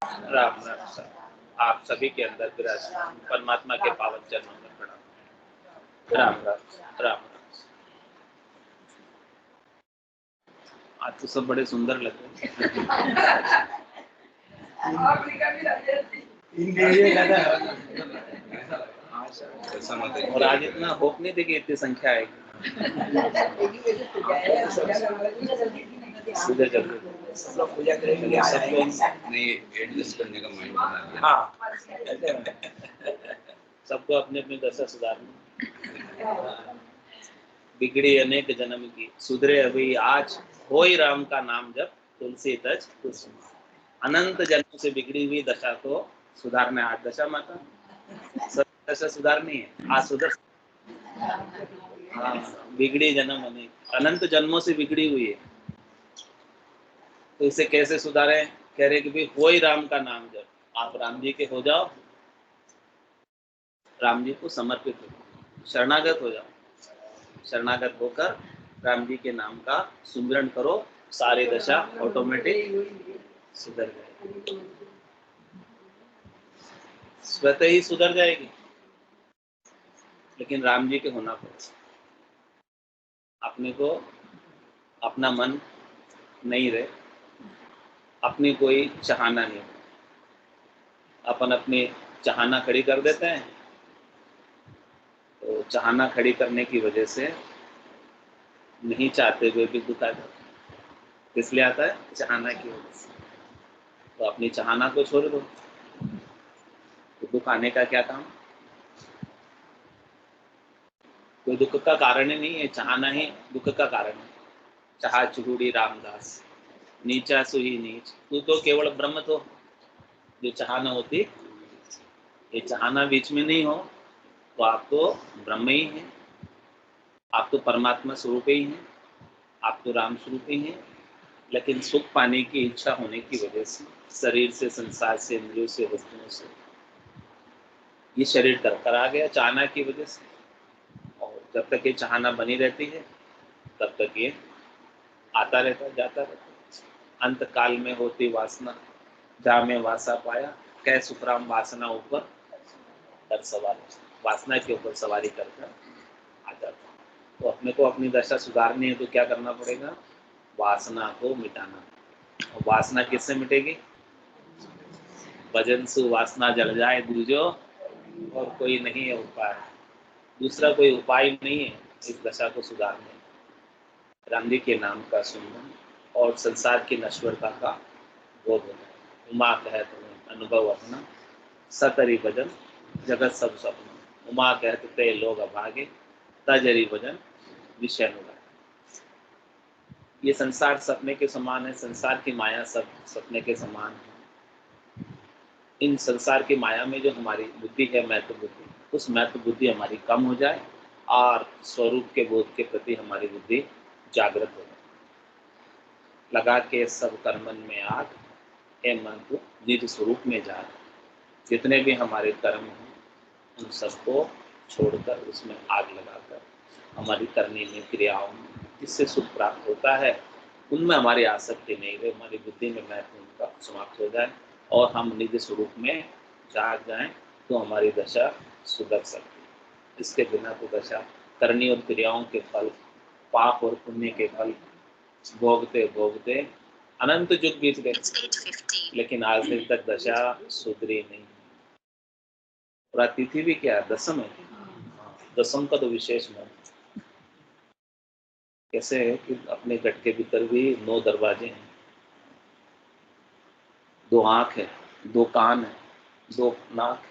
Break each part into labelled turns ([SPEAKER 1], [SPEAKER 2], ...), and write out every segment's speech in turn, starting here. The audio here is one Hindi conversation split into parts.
[SPEAKER 1] राम राम सर, आप सभी के अंदर विराजमान परमात्मा के पावन चरणों में प्रणाम। राम राम राम। आज तो सब बड़े सुंदर लग रहे हैं और आज इतना होप नहीं थे कि इतनी संख्या आएगी। सीधे जल्दी सब लोग पूजा करेंगे, सब लोग नहीं एडजस्ट करने का माइंड बना लिया। हाँ, सबको अपने अपनी दशा सुधारनी। बिगड़ी अनेक जन्म की, सुधरे अभी आज, होई राम का नाम जब तुलसी तज तुलसी। अनंत जन्म से बिगड़ी हुई दशा को सुधारना। आज दशा माता सब दशा सुधारनी है, आज सुधर। हाँ, बिगड़ी जन्म अनेक, अनंत जन्मों से बिगड़ी हुई है, तो इसे कैसे सुधारें? कह रहे कि भाई होई राम का नाम जब, आप राम जी के हो जाओ, राम जी को समर्पित हो जाओ, शरणागत हो जाओ। शरणागत होकर राम जी के नाम का सुमिरन करो, सारी दशा ऑटोमेटिक सुधर जाएगी, स्वतः ही सुधर जाएगी। लेकिन राम जी के होना पड़ेगा। अपने को अपना मन नहीं रहे, अपनी कोई चाहना नहीं, अपन अपनी चाहना खड़ी कर देते हैं, तो चाहना खड़ी करने की वजह से नहीं चाहते हुए भी दुख आ जाता है। किस लिए आता है? चाहना की वजह से। तो अपनी चाहना को छोड़ दो, तो दुख आने का क्या काम? कोई दुख का कारण ही नहीं है, चाहना ही दुख का कारण है। चाह चुगुड़ी रामदास, नीचा सुही नीच, तू तो केवल ब्रह्म तो, जो चाहना होती, ये चाहना बीच में नहीं हो तो आप तो ब्रह्म ही हैं, आप तो परमात्मा स्वरूप ही हैं, आप तो राम स्वरूप ही हैं। लेकिन सुख पाने की इच्छा होने की वजह से, शरीर से, संसार से, इंद्रियों से, वस्तुओं से ये शरीर करकर आ गया चाहना की वजह से। और जब तक ये चाहना बनी रहती है तब तक ये आता रहता, जाता रहता। अंत काल में होती वासना, जहाँ में वासा पाया, कै सुखराम वासना ऊपर कर सवार, वासना के ऊपर सवारी करकर आ जाता। तो अपने को अपनी दशा सुधारनी है तो क्या करना पड़ेगा? वासना को मिटाना। और वासना किससे मिटेगी? भजन सु वासना जल जाए दूजो, और कोई नहीं है उपाय, दूसरा कोई उपाय नहीं है इस दशा को सुधारने। राम जी के नाम का सुनना और संसार की नश्वरता का बोध होना। उमा कहत अनुभव अपना, सतरी भजन जगत सब सपना। उमा कहत ते लोग अभागे, तजरी भजन विषय अनुराग। ये संसार सपने के समान है, संसार की माया सब सपने के समान है। इन संसार की माया में जो हमारी बुद्धि है, महत्व बुद्धि, उस महत्व बुद्धि हमारी कम हो जाए और स्वरूप के बोध के प्रति हमारी बुद्धि जागृत हो जाए। लगा के सब कर्मन में आग, हे मन को निज स्वरूप में जा। जितने भी हमारे कर्म हैं उन सबको छोड़कर, उसमें आग लगाकर हमारी करनी में, क्रियाओं में जिससे सुख प्राप्त होता है उनमें हमारी आसक्ति नहीं रहे, हमारी बुद्धि में महत्व उनका समाप्त हो जाए और हम निज स्वरूप में जाग जाएं, तो हमारी दशा सुधर सकती है। इसके बिना तो दशा करनी और क्रियाओं के फल, पाप और पुण्य के फल भोगते भोगते अनंत युग बीत गए, लेकिन आज दिन तक दशा सुधरी नहीं। और तिथि भी क्या दसम है, दसम का तो विशेष महत्व। कैसे है कि अपने गट के भीतर भी 9 दरवाजे हैं, 2 आंख है, 2 कान है, 2 नाक,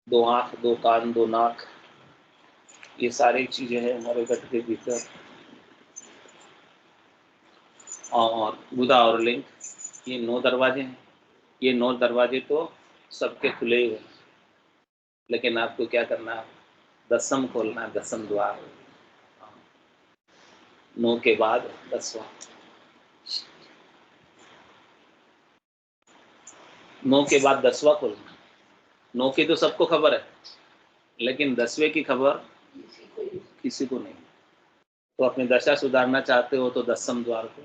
[SPEAKER 1] 2 आंख, 2 कान, 2 नाक, ये सारी चीजें हैं हमारे गट के भीतर। और बुधा और लिंग, ये 9 दरवाजे हैं। ये 9 दरवाजे तो सबके खुले हुए, लेकिन आपको क्या करना है? दसम खोलना है, दसम द्वार। 9 के बाद 10वां, 9 के बाद 10वां खोलना। 9 की तो सबको खबर है, लेकिन 10वें की खबर किसी को नहीं। तो अपनी दशा सुधारना चाहते हो तो 10वें द्वार को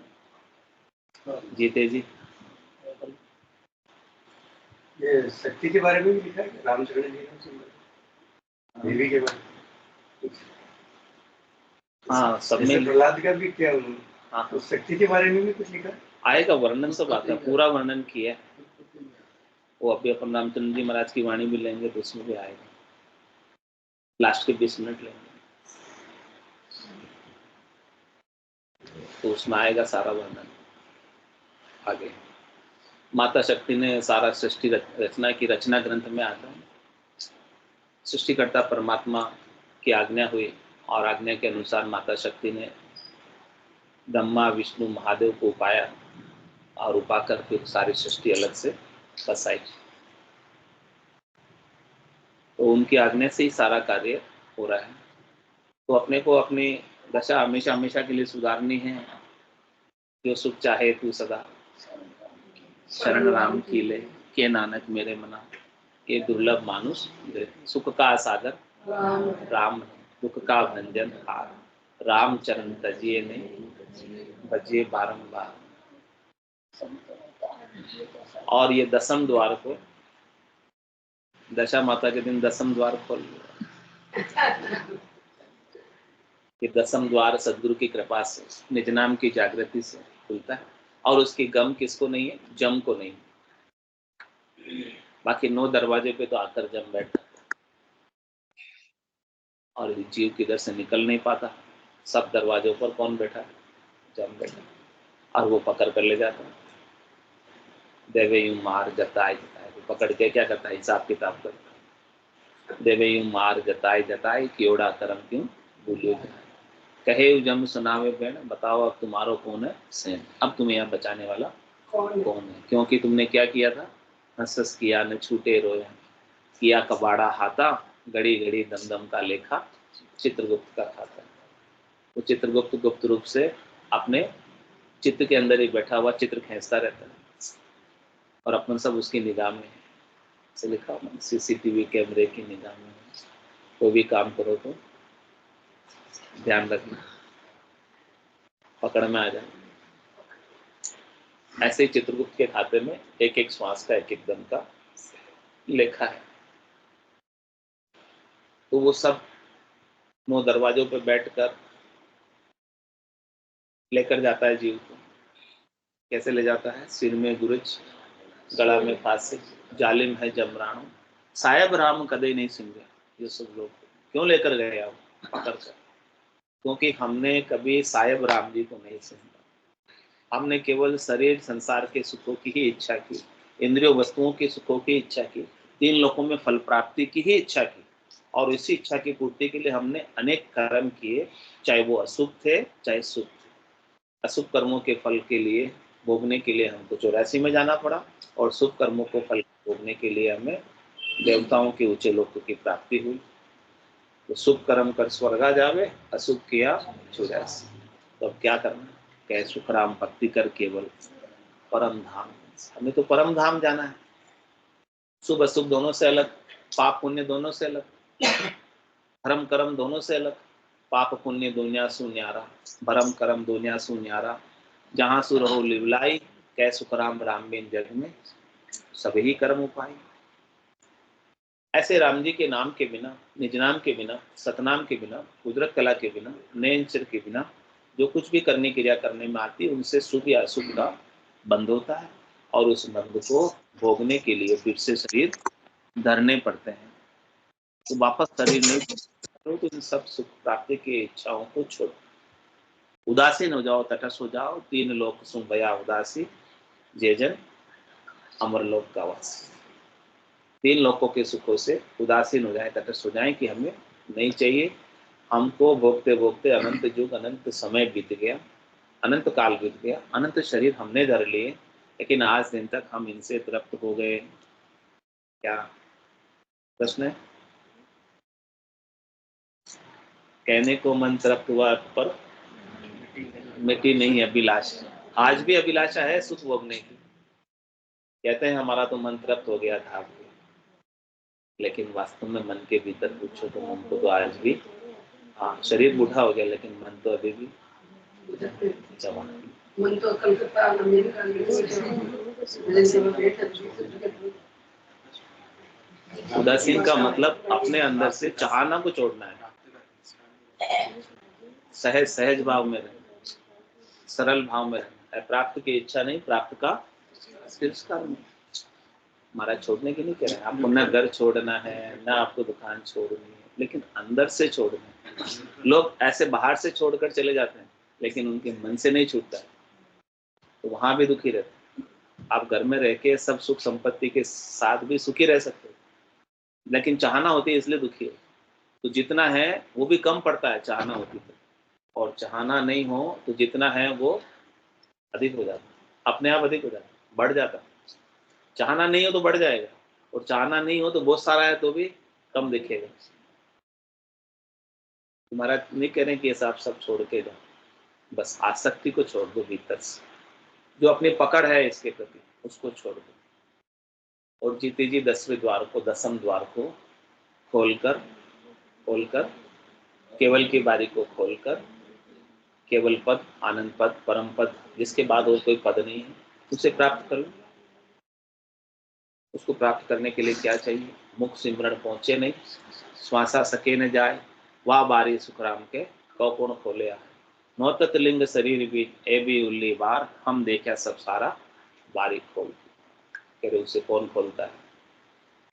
[SPEAKER 1] जीते जी
[SPEAKER 2] ये शक्ति के बारे में भी लिखा है, रामचरण जी ने देवी के बारे में।
[SPEAKER 1] हाँ, सब में
[SPEAKER 2] प्रहलाद का भी क्या उन्होंने,
[SPEAKER 1] हाँ,
[SPEAKER 2] तो शक्ति के बारे में भी कुछ लिखा
[SPEAKER 1] आएगा, वर्णन तो बात है, पूरा वर्णन किया है वो। अभी अपन रामचंद्र जी महाराज की वाणी भी लेंगे तो उसमें भी आएगा, लास्ट के 20 मिनट लेंगे तो उसमें आएगा सारा वर्णन आगे। माता शक्ति ने सारा सृष्टि रचना की, रचना ग्रंथ में आता है। सृष्टिकर्ता परमात्मा की आज्ञा हुई और आज्ञा के अनुसार माता शक्ति ने ब्रह्मा विष्णु महादेव को उपाया और उपाकर फिर सारी सृष्टि अलग से बसाई। तो उनकी आज्ञा से ही सारा कार्य हो रहा है। तो अपने को अपनी दशा हमेशा हमेशा के लिए सुधारनी है। जो सुख चाहे तू सदा शरण राम की ले, के नानक मेरे मना, के दुर्लभ मानुष सुख का सागर राम, दुख का भंजन हार, राम चरण तजिए ने बजिए बारंबार। और ये 10वें द्वार को, दशा माता के दिन 10वें द्वार खोल ये 10वें द्वार सदगुरु की कृपा से, निज नाम की जागृति से खुलता है। और उसकी गम किसको नहीं है? जम को नहीं। बाकी 9 दरवाजे पे तो आकर जम बैठा और जीव किधर से निकल नहीं पाता। सब दरवाजों पर कौन बैठा है? जम बैठा, और वो पकड़ कर ले जाता है। देवे यूं मार जताए जताए, वो पकड़ के क्या करता है? हिसाब किताब करता है। देवे यूं मार जताए जताए, कियोड़ा करम क्यों भूलियो जाए, कहे जम सुनावे बेण, बताओ अब तुम्हारो कौन है सेन, अब तुम्हें यहाँ बचाने वाला कौन है? क्योंकि तुमने क्या किया था? हंस हंस किया न छूटे रोया, किया कबाड़ा हाथा, घड़ी घड़ी दम दम का लेखा, चित्रगुप्त का खाता। वो चित्रगुप्त गुप्त रूप से अपने चित्त के अंदर ही बैठा हुआ चित्र खींचता रहता है और अपन सब उसकी निगाह में से लिखा हुआ सीसीटीवी कैमरे की निगाह में। कोई भी काम करो तो ध्यान रखना, पकड़ में आ जाए। ऐसे ही चित्रगुप्त के खाते में एक एक श्वास का एक एक दम का लेखा है। तो वो सब 9 दरवाजों पर बैठकर लेकर जाता है जीव को। कैसे ले जाता है? सिर में गुरुज, गला में फांसी, जालिम है जमरानो, साहेब राम कदे नहीं सिंगे। ये सब लोग क्यों लेकर गए आप पकड़ कर? क्योंकि हमने कभी साहेब राम जी को नहीं सुना। हमने केवल शरीर संसार के सुखों की ही इच्छा की, इंद्रियों वस्तुओं के सुखों की इच्छा की, 3 लोकों में फल प्राप्ति की ही इच्छा की। और इसी इच्छा की पूर्ति के लिए हमने अनेक कर्म किए, चाहे वो अशुभ थे चाहे शुभ थे। अशुभ कर्मों के फल के लिए भोगने के लिए हमको 84 में जाना पड़ा, और शुभ कर्मों को फल भोगने के लिए हमें देवताओं के ऊंचे लोकों की प्राप्ति हुई। तो शुभ कर्म कर स्वर्गा जावे, अशुभ किया 84। तो अब क्या करना? कह सुखराम भक्ति कर केवल परम धाम। हमें तो परम धाम जाना है। शुभ अशुभ दोनों से अलग, पाप पुण्य दोनों से अलग, धर्म कर्म दोनों से अलग। पाप पुण्य दुनिया सु न्यारा, भरम कर्म दुनिया सु न्यारा, जहाँ सु रहो लिवलाई, कै सुखराम राम बिन जग में सभी कर्म उपाय। ऐसे राम जी के नाम के बिना, निज नाम के बिना, सतनाम के बिना, कुदरत कला के बिना, नयन चिर के बिना जो कुछ भी करने क्रिया करने में आती है, उनसे शुभ या अशुभ का बंध होता है। और उस बंध को भोगने के लिए फिर से शरीर धरने पड़ते हैं। तो वापस शरीर नहीं तो इन सब सुख प्राप्ति की इच्छाओं को छोड़ो, उदासीन हो जाओ, तटस्थ हो जाओ। 3 लोक सु भया उदासी, जे जन अमरलोक का वासी। 3 लोकों के सुखों से उदासीन हो जाए, तटस्थ हो जाए कि हमें नहीं चाहिए। हमको भोगते भोगते अनंत युग अनंत समय बीत गया, अनंत काल बीत गया, अनंत शरीर हमने धर लिए, लेकिन आज दिन तक हम इनसे तृप्त हो गए क्या? प्रश्न है। कहने को मन तृप्त हुआ पर मिट्टी नहीं अभिलाषा। आज भी अभिलाषा है सुख भोगने की। कहते हैं हमारा तो मन तृप्त हो गया था, लेकिन वास्तव में मन के भीतर पूछो तो मन को तो आज भी, हाँ शरीर बूढ़ा हो गया लेकिन मन तो अभी भी जवान। मन तो कलकत्ता अमेरिका उदासीन का मतलब अपने अंदर से चाहना को छोड़ना है, सहज सहज भाव में रहना, सरल भाव में रहना है। प्राप्त की इच्छा नहीं, प्राप्त का तिरस्कार नहीं। महाराज छोड़ने के नहीं कह रहे हैं आपको, न घर छोड़ना है न आपको दुकान छोड़नी है, लेकिन अंदर से छोड़ना है। लोग ऐसे बाहर से छोड़कर चले जाते हैं लेकिन उनके मन से नहीं छूटता है, तो वहां भी दुखी रहते हैं। आप घर में रह के सब सुख संपत्ति के साथ भी सुखी रह सकते हो, लेकिन चाहना होती है इसलिए दुखी हो। तो जितना है वो भी कम पड़ता है चाहना होती है, और चाहना नहीं हो तो जितना है वो अधिक हो जाता है, अपने आप अधिक हो जाता है, बढ़ जाता है। चाहना नहीं हो तो बढ़ जाएगा, और चाहना नहीं हो तो बहुत सारा है तो भी कम दिखेगा। तुम्हारा नहीं कह रहे कि ऐसा आप सब छोड़ के जाओ, बस आसक्ति को छोड़ दो भीतर से, जो अपनी पकड़ है इसके प्रति उसको छोड़ दो। और जीते जी 10वें द्वार को, 10म द्वार को खोलकर खोलकर केवल की बारी को खोलकर केवल पद, आनंद पद, परम पद, जिसके बाद और कोई पद नहीं है, उसे प्राप्त कर लो। उसको प्राप्त करने के लिए क्या चाहिए? मुख सिमरण पहुंचे नहीं, श्वासा सके न जाए, वाह बारी सुखराम के कौन खोले आए। नौतत लिंग शरीर भी ए भी उल्ली बार, हम देखा सब सारा बारी खोल। कह रहे उसे कौन खोलता है?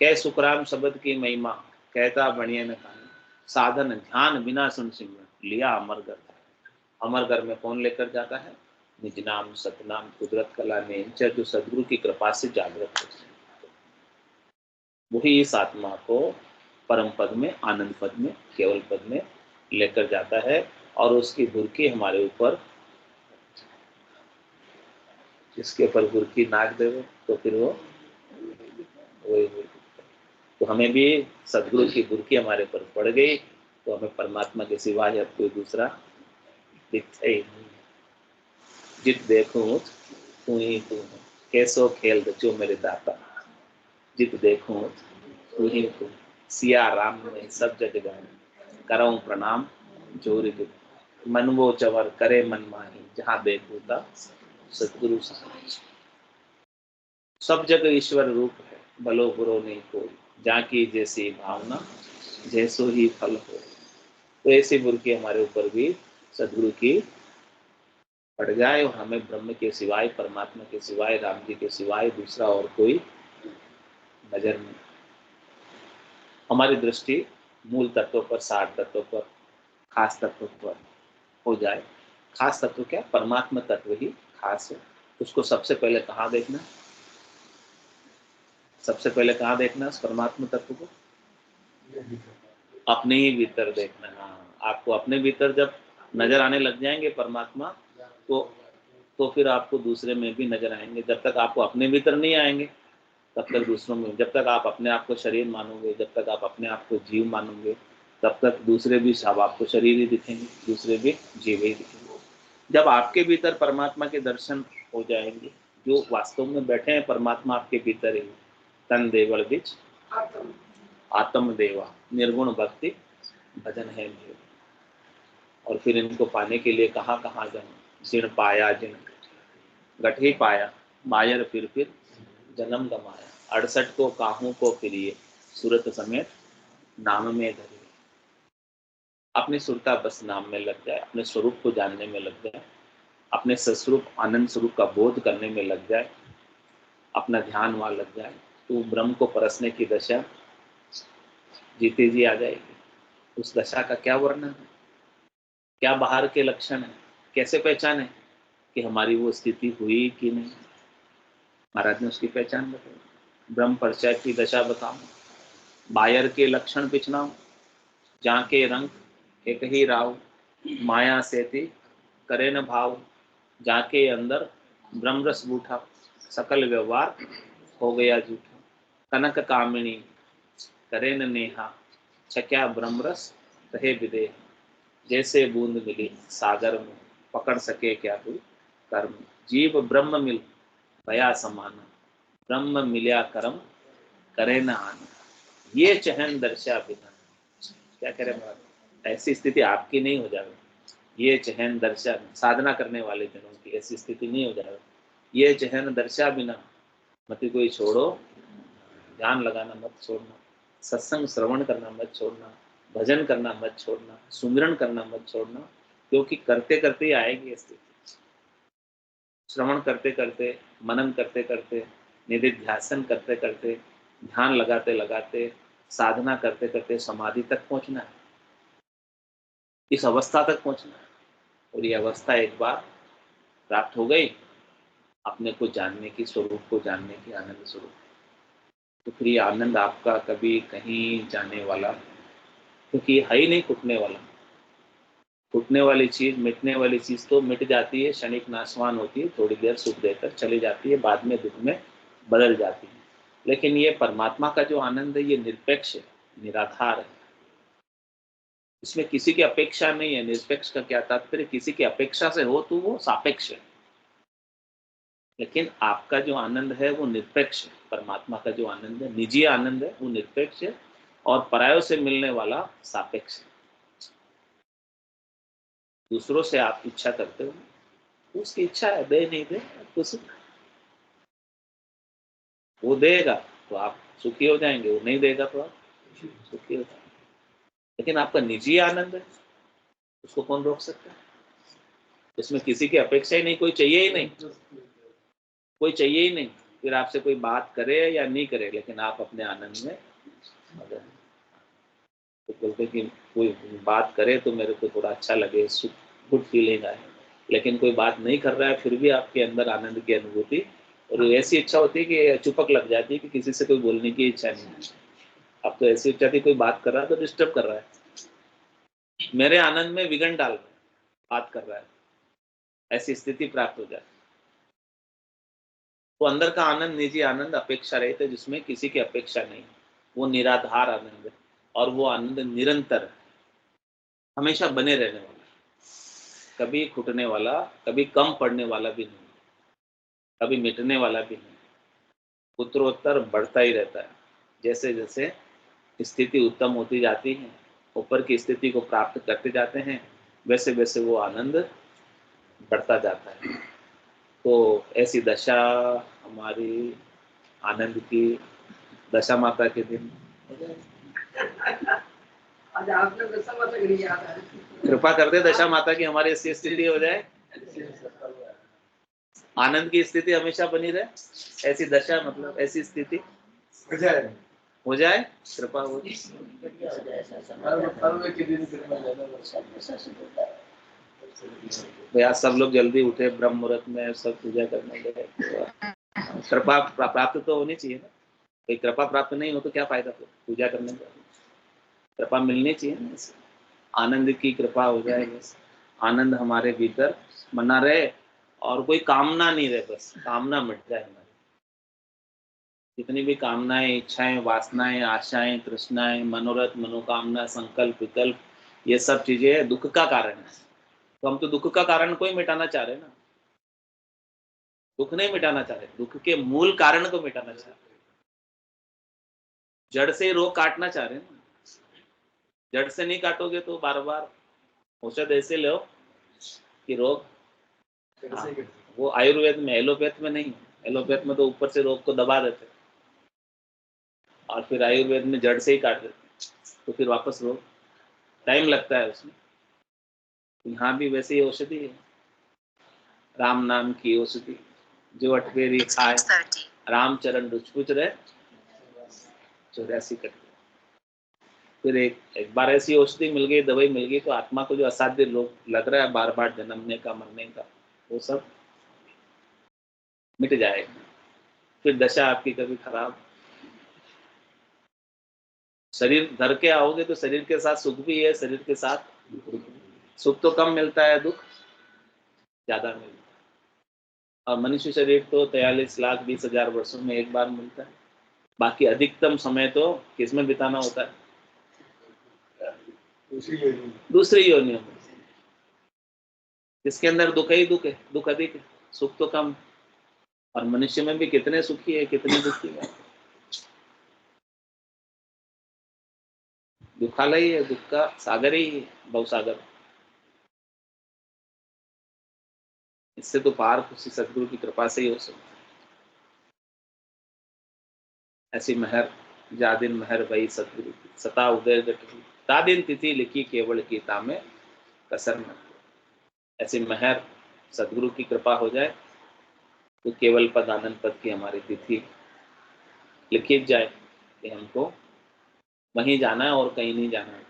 [SPEAKER 1] कह सुखराम शब्द की महिमा, कहता बनिए न कहानी, साधन ध्यान बिना सुन सिमरन, लिया अमर घर। अमर घर में कौन लेकर जाता है? निज नाम सतनाम कुदरत कला नेचर, जो सदगुरु की कृपा से जागृत होते हैं। वही इस आत्मा को परम पद में, आनंद पद में, केवल पद में लेकर जाता है। और उसकी बुरकी हमारे ऊपर, जिसके ऊपर बुरकी नाक देवे तो फिर वो वही। तो हमें भी सदगुरु की बुरकी हमारे ऊपर पड़ गई तो हमें परमात्मा के सिवा या कोई दूसरा दिखता ही नहीं। जित देखो तू ही तू है, कैसो खेल रचो मेरे दाता, जित देखो तू ही तू। सिया राम ने सब जग गाए, करऊं प्रणाम जोर दे, मन वो चवर करे मन माही, जहाँ देखो ता सतगुरु सहाय। सब जग ईश्वर रूप है, भलो बुरो नहीं कोई, जाकी जैसी भावना जैसो ही फल हो। तो ऐसी बुरकी हमारे ऊपर भी सदगुरु की पड़ जाए और हमें ब्रह्म के सिवाय, परमात्मा के सिवाय, राम जी के सिवाय दूसरा और कोई नजर नहीं। हमारी दृष्टि मूल तत्वों पर, सार तत्वों पर, खास तत्वों पर हो जाए। खास तत्व क्या? परमात्मा तत्व ही खास है। उसको सबसे पहले कहाँ देखना? सबसे पहले कहाँ देखना उस परमात्मा तत्व को? अपने ही भीतर देखना। हाँ, आपको अपने भीतर जब नजर आने लग जाएंगे परमात्मा, तो फिर आपको दूसरे में भी नजर आएंगे। जब तक आपको अपने भीतर नहीं आएंगे तब तक दूसरों में, जब तक आप अपने आप को शरीर मानोगे, जब तक आप अपने आप को जीव मानोगे, तब तक दूसरे भी सब आपको शरीर ही दिखेंगे, दूसरे भी जीव ही दिखेंगे। जब आपके भीतर परमात्मा के दर्शन हो जाएंगे, जो वास्तव में बैठे हैं परमात्मा आपके भीतर ही, तन देवल बिच आत्म देवा, निर्गुण भक्ति भजन है मेरे। और फिर इनको पाने के लिए कहाँ कहाँ जाऊँ? जिन पाया जिन गठ ही पाया, मायर फिर जन्म गमाया, 68 को काहू को फिरिए, सूरत समेत नाम में धरिए। अपनी सुरता बस नाम में लग जाए, अपने स्वरूप को जानने में लग जाए, अपने सस्वरूप आनंद स्वरूप का बोध करने में लग जाए, अपना ध्यान वहां लग जाए, तो ब्रह्म को परसने की दशा जीते जी आ जाएगी। उस दशा का क्या वर्णन है, क्या बाहर के लक्षण है, कैसे पहचाने कि हमारी वो स्थिति हुई कि नहीं? महाराज ने उसकी पहचान बताई। ब्रह्म परिचय की दशा बताऊं, बायर के लक्षण पिछनाऊं, जाके रंग एक ही राव, माया सेती करे न भाव, जाके अंदर ब्रह्म रस बूठा, सकल व्यवहार हो गया झूठा। कनक कामिनी करे न नेहा, छक्या ब्रह्म रस रहे विदेह, जैसे बूंद मिली सागर में, पकड़ सके क्या तू कर्म। जीव ब्रह्म मिल भया समाना, ब्रह्म मिल्या कर्म करे न आना, ये चहन दर्शा बिना। क्या कह रहे महाराज? ऐसी स्थिति आपकी नहीं हो जाए, ये चहन दर्शा, साधना करने वाले जनों की ऐसी स्थिति नहीं हो जाए। ये चहन दर्शा बिना, मत कोई छोड़ो, ध्यान लगाना मत छोड़ना। सत्संग श्रवण करना मत छोड़ना, भजन करना मत छोड़ना, सुमिरन करना मत छोड़ना, क्योंकि करते करते ही आएगी स्थिति। श्रवण करते करते, मनन करते करते, निधिध्यासन करते करते, ध्यान लगाते लगाते, साधना करते करते समाधि तक पहुंचना है, इस अवस्था तक पहुंचना है। और ये अवस्था एक बार प्राप्त हो गई, अपने को जानने की, स्वरूप को जानने की, आनंद स्वरूप, तो फिर ये आनंद आपका कभी कहीं जाने वाला, क्योंकि ये है ही नहीं टूटने वाला। टूटने वाली चीज, मिटने वाली चीज तो मिट जाती है, क्षणिक नाशवान होती है, थोड़ी देर सुख देकर चली जाती है, बाद में दुख में बदल जाती है। लेकिन ये परमात्मा का जो आनंद है, ये निरपेक्ष है, निराधार है, इसमें किसी की अपेक्षा नहीं है। निरपेक्ष का क्या तात्पर्य? किसी की अपेक्षा से हो तो वो सापेक्ष है, लेकिन आपका जो आनंद है वो निरपेक्ष है। परमात्मा का जो आनंद है, निजी आनंद है, वो निरपेक्ष है, और परायों से मिलने वाला सापेक्ष है। दूसरों से आप इच्छा करते हो, उसकी इच्छा है, दे नहीं दे कुछ, वो देगा तो आप सुखी हो जाएंगे, वो नहीं देगा तो आप सुखी हो जाएंगे। लेकिन आपका निजी आनंद है, उसको कौन रोक सकता है? इसमें किसी की अपेक्षा ही नहीं, कोई चाहिए ही नहीं, कोई चाहिए ही नहीं, फिर आपसे कोई बात करे या नहीं करे, लेकिन आप अपने आनंद में मगन हैं। तो बोलते कि कोई बात करे तो मेरे को थोड़ा अच्छा लगे, गुड फीलिंग आए, लेकिन कोई बात नहीं कर रहा है फिर भी आपके अंदर आनंद की अनुभूति, और ऐसी इच्छा होती है कि चुपक लग जाती है कि किसी से कोई बोलने की इच्छा नहीं है। अब तो ऐसी इच्छा थी, कोई बात कर रहा है तो डिस्टर्ब कर रहा है, मेरे आनंद में विघ्न डाल रहा है, बात कर रहा है, ऐसी स्थिति प्राप्त हो जाती है। तो अंदर का आनंद निजी आनंद अपेक्षा रहित है, जिसमें किसी की अपेक्षा नहीं, वो निराधार आनंद है, और वो आनंद निरंतर है, हमेशा बने रहने वाला, कभी छूटने वाला, कभी कम पड़ने वाला भी नहीं, कभी मिटने वाला भी नहीं, उत्तरोत्तर बढ़ता ही रहता है। जैसे जैसे स्थिति उत्तम होती जाती है, ऊपर की स्थिति को प्राप्त करते जाते हैं, वैसे वैसे वो आनंद बढ़ता जाता है। तो ऐसी दशा हमारी आनंद की, दशा माता के दिन
[SPEAKER 3] आज आपने दशा माता की याद है,
[SPEAKER 1] कृपा कर दे दशा माता की हमारी ऐसी स्थिति हो जाए, आनंद की स्थिति हमेशा बनी रहे, ऐसी दशा मतलब ऐसी स्थिति
[SPEAKER 2] हो जाए,
[SPEAKER 1] हो जाए, कृपा हो। भैया सब लोग जल्दी उठे, ब्रह्म मुहूर्त में सब पूजा करने गए, कृपा प्राप्त तो होनी चाहिए ना, कोई कृपा प्राप्त नहीं हो तो क्या फायदा, फिर पूजा करने का कृपा मिलनी चाहिए ना, आनंद की कृपा हो जाए, बस आनंद हमारे भीतर बना रहे, और कोई कामना नहीं रहे, बस कामना मिट जाए हमारी, जितनी भी कामनाएं, इच्छाएं, वासनाएं, आशाएं, तृष्णाएं, मनोरथ, मनोकामना, संकल्प, विकल्प, ये सब चीजें दुख का कारण है। तो हम तो दुख का कारण को ही मिटाना चाह रहे हैं ना, दुख नहीं मिटाना चाह रहे, दुख के मूल कारण को मिटाना चाह रहे, जड़ से रोग काटना चाह रहे हैं ना। जड़ से नहीं काटोगे तो बार बार औषध ऐसे लो कि रोग, हाँ, वो आयुर्वेद में, एलोपैथ में नहीं, एलोपैथ में तो ऊपर से रोग को दबा देते, और फिर आयुर्वेद में जड़ से ही काट देते, तो फिर वापस रोग, टाइम लगता है उसमें। यहाँ भी वैसे ही औषधि है, राम नाम की औषधि, जो अटवेरी खाए, राम चरण रुचकुच रहे, 84 कट। फिर एक बार ऐसी औषधि मिल गई, दवाई मिल गई, तो आत्मा को जो असाध्य रोग लग रहा है बार बार जन्मने का, मरने का, वो सब मिट जाएगा। फिर दशा आपकी कभी खराब, शरीर धर के आओगे तो शरीर के साथ सुख भी है, शरीर के साथ दुख भी। सुख तो कम मिलता है, दुख ज्यादा मिलता है, और मनुष्य शरीर तो 43,20,000 वर्षों में एक बार मिलता है, बाकी अधिकतम समय तो किसमें बिताना होता है? दूसरी योनियों में, जिसके अंदर दुख ही दुख है, दुख अधिक है, सुख तो कम। और मनुष्य में भी कितने सुखी है, कितने दुखी है, दुखालय ही है, दुख का सागर ही है, भवसागर। इससे तो पार किसी सदगुरु की कृपा से ही हो सकता है। ऐसी मेहर जा दिन महर भई सतगुरु की, सता उदय गठरी ता दिन तिथि लिखी केवल की तामे कसर न। ऐसी महर सदगुरु की कृपा हो जाए तो केवल पद आनंद पद की हमारी तिथि लिखित जाए कि हमको वहीं जाना है और कहीं नहीं जाना है,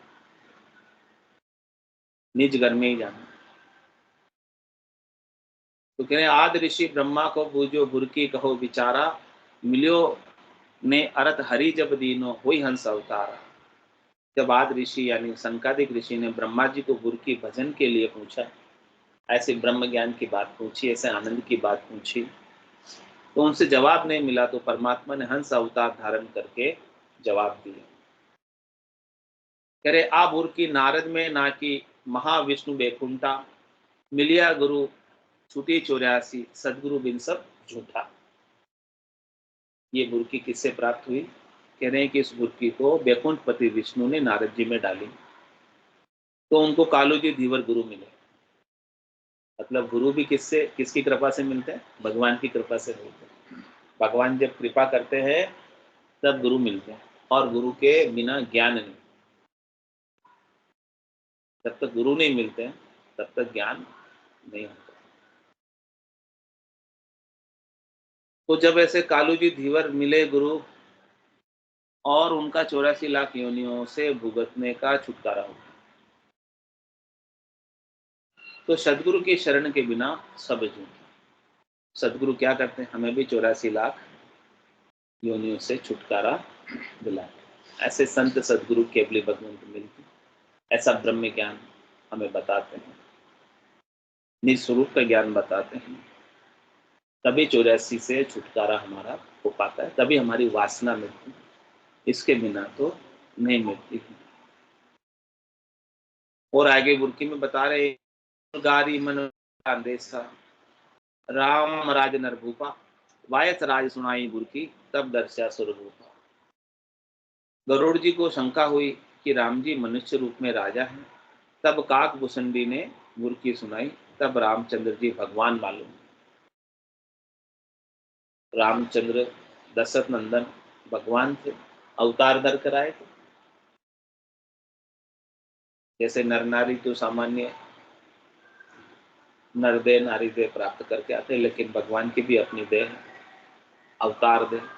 [SPEAKER 1] निज घर में ही जाना है। तो कह रहे आदि ऋषि ब्रह्मा को बूझो गुर की कहो विचारा, मिलियो ने अर्थ हरि जब दीनो हुई हंस अवतारा। जब आदि ऋषि यानी संकादिक ऋषि ने ब्रह्मा जी को गुरु की भजन के लिए पूछा, ऐसे ब्रह्म ज्ञान की बात पूछी, ऐसे आनंद की बात पूछी, तो उनसे जवाब नहीं मिला तो परमात्मा ने हंस अवतार धारण करके जवाब दिया। कह रहे आ बुर की नारद में ना की महाविष्णु बैकुंठा, मिलिया गुरु छूटी 84 सदगुरु बिन सब झूठा। ये बुर्की किससे प्राप्त हुई? कह रहे हैं कि इस बुर्की को बैकुंठपति विष्णु ने नारद जी में डाली तो उनको कालू जी धीवर गुरु मिले। मतलब गुरु भी किससे, किसकी कृपा से मिलते हैं? भगवान की कृपा से मिलते हैं। भगवान जब कृपा करते हैं तब गुरु मिलते हैं, और गुरु के बिना ज्ञान नहीं। जब तक गुरु नहीं मिलते हैं तब तक ज्ञान नहीं होता। तो जब ऐसे कालू जी धीवर मिले गुरु और उनका 84 लाख योनियों से भुगतने का छुटकारा हो, तो सदगुरु की शरण के बिना सब झूठा। सदगुरु क्या करते हैं? हमें भी 84 लाख योनियों से छुटकारा दिलाते। ऐसे संत सदगुरु केवली भगवंत मिलते, ऐसा ब्रह्म ज्ञान हमें बताते हैं, निज स्वरूप का ज्ञान बताते हैं, तभी 84 से छुटकारा हमारा हो पाता है, तभी हमारी वासना मिलती है। इसके बिना तो नहीं मिलती। और आगे बुर्की में बता रहे गारी मन अंदेशा राम राज नरभूपा, वायस राज सुनाई बुर्की तब दर्शा स्वरूपा। गरुड़ जी को शंका हुई कि राम जी मनुष्य रूप में राजा हैं, तब काक भुसंडी ने बुर्की सुनाई, तब रामचंद्र जी भगवान मालूम। रामचंद्र दशरथ नंदन भगवान थे, अवतार धर कर आए थे। जैसे नर नारी तो सामान्य नर देह नारी देह प्राप्त करके आते हैं, लेकिन भगवान की भी अपनी देह, अवतार देह।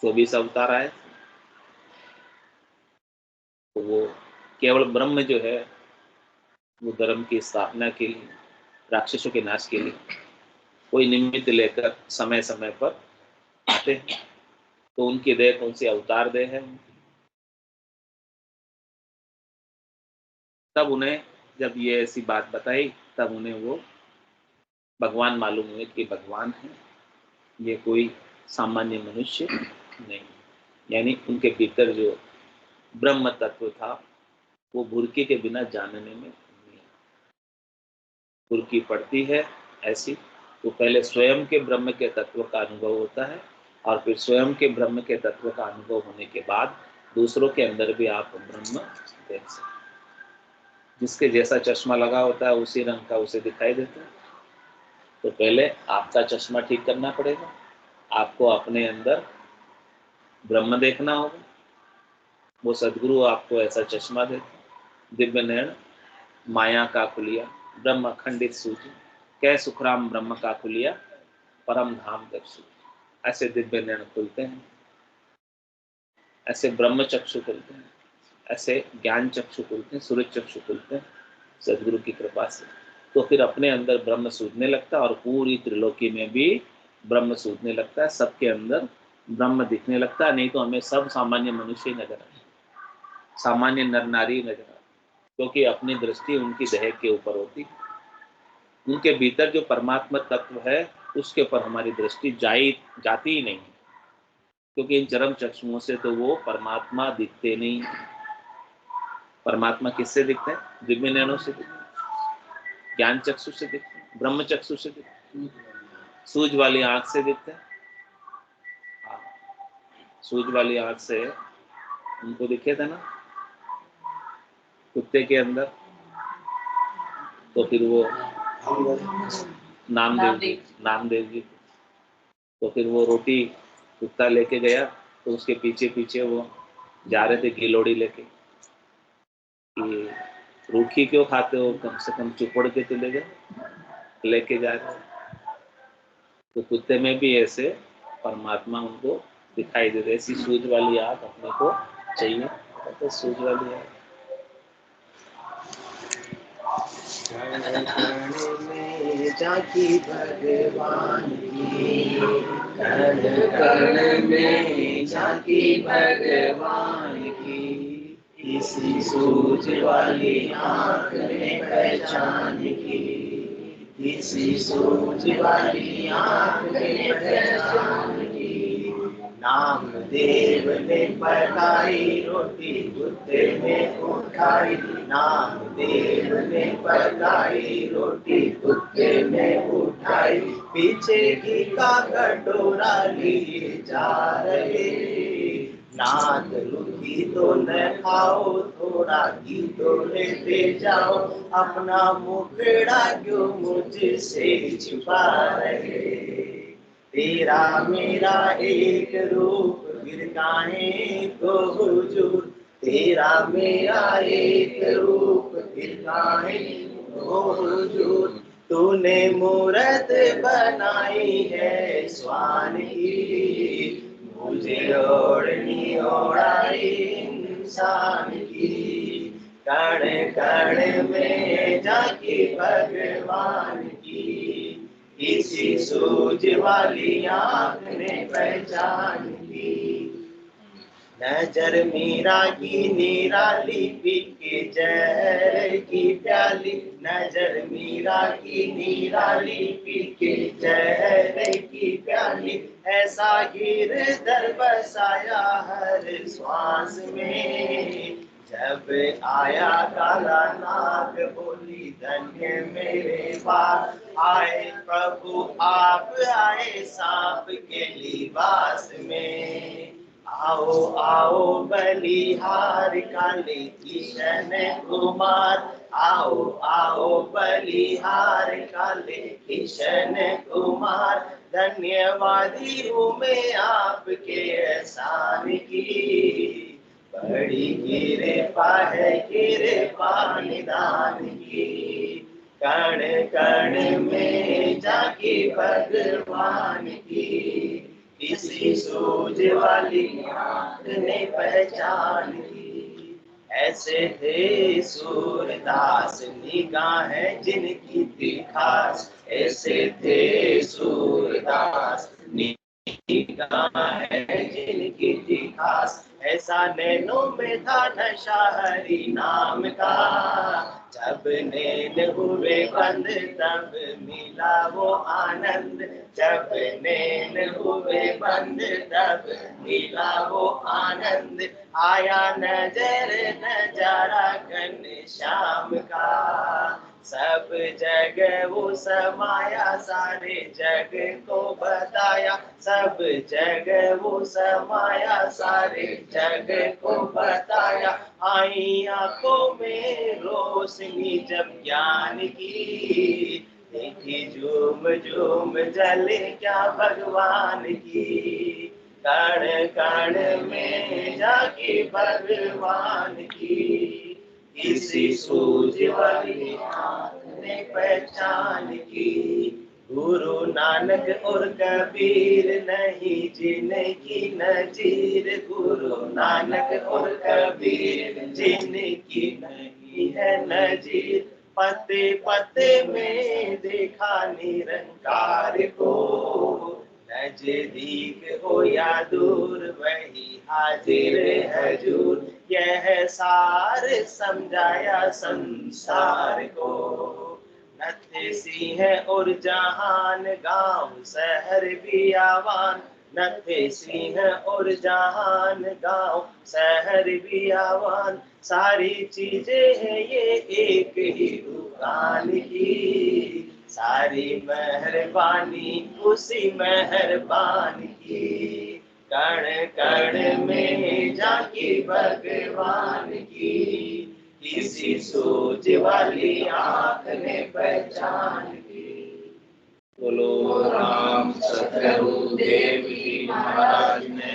[SPEAKER 1] 24 अवतार आए, तो वो केवल ब्रह्म जो है वो धर्म की स्थापना के लिए, राक्षसों के नाश के लिए कोई निमित्त लेकर समय समय पर आते हैं। तो उनकी देह कौन सी? अवतार देह है। तब उन्हें जब ये ऐसी बात बताई तब उन्हें वो भगवान मालूम हुए कि भगवान है, ये कोई सामान्य मनुष्य नहीं। यानी उनके भीतर जो ब्रह्म तत्व था वो भुरकी के बिना जानने में नहीं। भुरकी पड़ती है ऐसी तो पहले स्वयं के ब्रह्म के तत्व का अनुभव होता है, और फिर स्वयं के ब्रह्म के तत्व का अनुभव होने के बाद दूसरों के अंदर भी आप ब्रह्म देख सकते। जिसके जैसा चश्मा लगा होता है उसी रंग का उसे दिखाई देता है। तो पहले आपका चश्मा ठीक करना पड़ेगा, आपको अपने अंदर ब्रह्म देखना होगा। वो सदगुरु आपको ऐसा चश्मा देते, दिव्य नयन माया का खुलिया ब्रह्म खंडित सूझी, कै सुखराम ब्रह्म का खुलिया परम धाम दर्शु। ऐसे दिव्य नयन खुलते हैं, ऐसे ब्रह्म चक्षु खुलते हैं, ऐसे ज्ञान चक्षु खुलते हैं, सूरज चक्षु खुलते हैं सदगुरु की कृपा से। तो फिर अपने अंदर ब्रह्म सूझने लगता है और पूरी त्रिलोकी में भी ब्रह्म सूझने लगता है, सबके अंदर ब्रह्म दिखने लगता है। नहीं तो हमें सब सामान्य मनुष्य ही नजर आए, सामान्य नर नारी नजर आए, क्योंकि अपनी दृष्टि उनकी देह के ऊपर होती है। उनके भीतर जो परमात्मा तत्व है उसके ऊपर हमारी दृष्टि जाती ही नहीं, क्योंकि इन चरम चक्षुओं से तो वो परमात्मा दिखते नहीं। परमात्मा किससे दिखते हैं? दिव्य नयनों से दिखते हैं, ज्ञान चक्षु से दिखते हैं, ब्रह्म चक्षु से दिखते हैं, सूझ वाली आंख से दिखते हैं। सूझ वाली आंख से उनको दिखे थे ना कुत्ते के अंदर, तो फिर वो नामदेव जी, तो फिर वो रोटी कुत्ता लेके गया तो उसके पीछे पीछे वो जा रहे थे गिलोड़ी लेके कि रूखी क्यों खाते हो, कम से कम चुपड़ के तो लेके जा रहे हो। तो कुत्ते में भी ऐसे परमात्मा उनको दिखाई देते, ऐसी सूझ वाली आँख अपने को चाहिए। तो सूझ वाली आँख
[SPEAKER 2] झांकी भगवान की, कण कण में झांकी भगवान की, इसी सूझ वाली आँख ने पहचान की, इसी सूझ वाली आँख ने पहचान की। नाम देव ने पकाई रोटी कुत्ते ने उठाई, नाम देव ने पकाई रोटी कुत्ते ने उठाई, पीछे घी का कटोरा लिए जा रहे, नाक रुकी तो न खाओ, थोड़ा घी तो लेते जाओ, अपना मुखड़ा क्यों मुझसे छुपा रहे। तेरा मेरा एक रूप फिर काहे को हुजूर, तेरा मेरा एक रूप फिर काहे को हुजूर, तूने मूरत बनाई है स्वान की, मुझे ओढ़नी ओढ़ाई इंसान की, कण कण में झांकी भगवान की, इसी सूझ वाली आँख ने पहचान की। नजर मीरा की निराली पी के जहर की प्याली, नजर मीरा की निराली पी के जहर की प्याली, ऐसा गिरधर बसाया हर श्वास में, जब आया काला नाग बोली धन्य मेरे पास, आए प्रभु आप आए सांप के लिबास में, आओ आओ बलिहार काले किशन कुमार, आओ आओ बलिहार काले किशन कुमार, धन्यवादी हूँ मैं आपके एहसान की, बड़ी कृपा है कृपा निदान की, कण कण में झांकी भगवान की, इसी सूझ वाली आँख ने पहचान की। ऐसे थे सूरदास निगाहें जिनकी थी खास, ऐसे थे सूरदास निगाहें जिनकी थी खास, ऐसा नैनों में था नशा हरि नाम का, जब नैन हुए बंद तब मिला वो आनंद, जब नैन हुए बंद तब मिला वो आनंद, आया नजर नजारा घनश्याम का, सब जगह वो समाया सारे जग को बताया, सब जगह वो समाया सारे जग को बताया, आई आंखों में रोशनी जब ज्ञान की, देखी झूम झूम जले क्या भगवान की, कण कण में झांकी भगवान की, इसी सूझ वाली आँख ने पहचान की, गुरु नानक और कबीर नहीं जिनकी नजीर, गुरु नानक और कबीर जिनकी नहीं है नजीर, पते पते में देखा निरंकार को, नजदीक हो या दूर वही हाजिर हजूर, यह सार समझाया संसार को, नत्थे सिंह और जहान गांव शहर भी आवान, नत्थे सिंह और जहान गांव शहर भी आवान, सारी चीजें हैं ये एक ही दुकान की, सारी मेहरबानी उसी मेहरबान की, कण कण में झांकी भगवान की, किसी सूझ वाली आँख ने पहचान की। बोलो राम सतगुरु देव जी महाराज ने।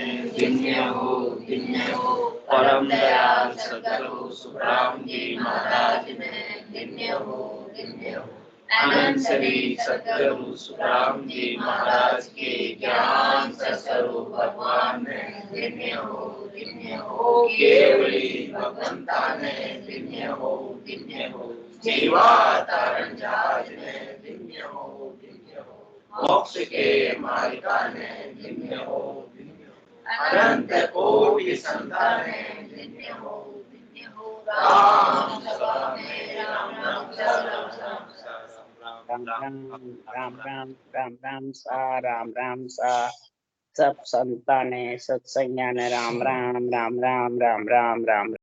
[SPEAKER 3] धन्य हो।
[SPEAKER 1] परम दयाल सदगुरु सुखराम जी महाराज ने
[SPEAKER 3] धन्य हो, धन्य हो।
[SPEAKER 1] अनंत श्री सदगुरु सुखराम जी महाराज के ज्ञान स्वरूप भगवान ने
[SPEAKER 3] धन्य हो, धन्य हो।
[SPEAKER 1] केवली भगवंता ने
[SPEAKER 3] धन्य हो, धन्य हो।
[SPEAKER 1] जीवा तारण जहाज ने
[SPEAKER 3] धन्य हो, धन्य हो।
[SPEAKER 1] मोक्ष के मालिका ने धन्य हो, अनंत कोटि संताने
[SPEAKER 3] धन्य हो, धन्य हो।
[SPEAKER 1] राम सभा में राम नाम
[SPEAKER 4] राम राम राम राम राम सा राम राम सा सब संताने सत्संज्ञाने राम राम राम राम राम राम राम